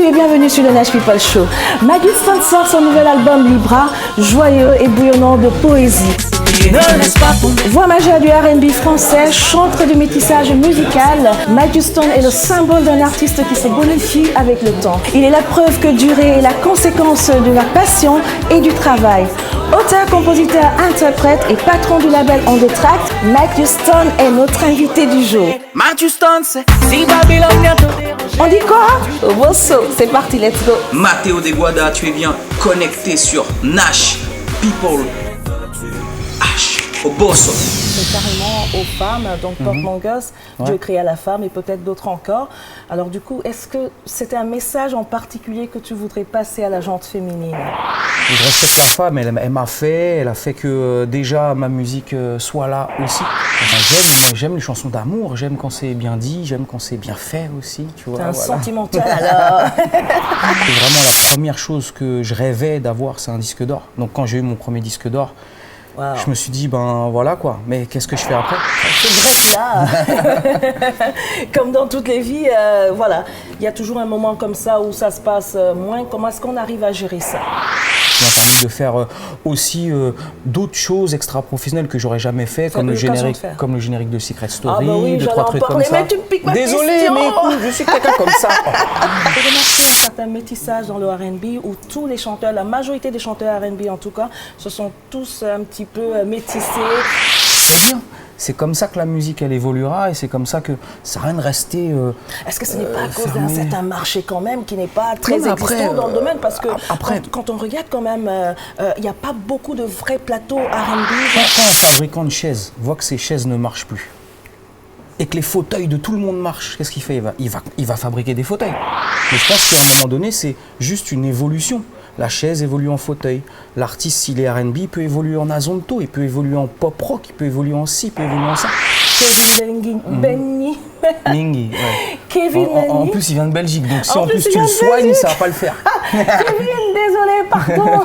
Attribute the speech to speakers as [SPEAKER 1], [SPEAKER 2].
[SPEAKER 1] Salut et bienvenue sur le Nash People Show. Maguston sort son nouvel album Libra, joyeux et bouillonnant de poésie. Voix majeure du R&B français, chantre du métissage musical, Maguston est le symbole d'un artiste qui se bonifie avec le temps. Il est la preuve que durer est la conséquence de la passion et du travail. Auteur, compositeur, interprète et patron du label On The Track, Maguston est notre invité du jour. On dit quoi? Bosso, c'est parti, let's go.
[SPEAKER 2] Matteo De Guada, tu es bien connecté sur Nash People H au Bosso.
[SPEAKER 1] C'est carrément aux femmes, donc porte-mongos, Dieu créa la femme et peut-être d'autres encore. Alors du coup, est-ce que c'était un message en particulier que tu voudrais passer à la gente féminine?
[SPEAKER 3] Je respecte la femme, elle m'a fait, elle a fait que déjà ma musique soit là aussi. Enfin, j'aime les chansons d'amour, j'aime quand c'est bien dit, j'aime quand c'est bien fait aussi, tu vois.
[SPEAKER 1] T'es un sentimental alors.
[SPEAKER 3] C'est vraiment la première chose que je rêvais d'avoir, c'est un disque d'or. Donc quand j'ai eu mon premier disque d'or, wow. Je me suis dit, ben voilà quoi, mais qu'est-ce que je fais après?
[SPEAKER 1] C'est vrai que là, comme dans toutes les vies, voilà, il y a toujours un moment comme ça où ça se passe moins. Comment est-ce qu'on arrive à gérer ça?
[SPEAKER 3] Ça m'a permis de faire aussi d'autres choses extra-professionnelles que j'aurais jamais fait, comme le générique de Secret Story,
[SPEAKER 1] oui,
[SPEAKER 3] deux, trois trucs comme ça.
[SPEAKER 1] Mais tu me piques ma
[SPEAKER 3] Désolé,
[SPEAKER 1] question.
[SPEAKER 3] mais écoute, je suis quelqu'un comme ça.
[SPEAKER 1] J'ai remarqué un certain métissage dans le R&B où tous les chanteurs, la majorité des chanteurs R&B en tout cas, se sont tous un petit peu métissés.
[SPEAKER 3] C'est bien. C'est comme ça que la musique, elle évoluera et c'est comme ça que ça n'a rien de rester
[SPEAKER 1] Est-ce que ce n'est pas à cause d'un certain marché quand même qui n'est pas très existant dans le domaine? Parce que quand on regarde quand même, il n'y a pas beaucoup de vrais plateaux R&B.
[SPEAKER 3] Quand un fabricant de chaises voit que ces chaises ne marchent plus et que les fauteuils de tout le monde marchent, qu'est-ce qu'il fait? Il va fabriquer des fauteuils. Mais je pense qu'à un moment donné, c'est juste une évolution. La chaise évolue en fauteuil. L'artiste, s'il est R&B, il peut évoluer en azonto, il peut évoluer en pop rock, il peut évoluer en ci, il peut évoluer en ça.
[SPEAKER 1] Kevin Benny.
[SPEAKER 3] Mingy, ouais.
[SPEAKER 1] Kevin
[SPEAKER 3] en plus, il vient de Belgique, donc si en plus tu le soignes, ça va pas le faire.
[SPEAKER 1] Kevin, désolé, pardon.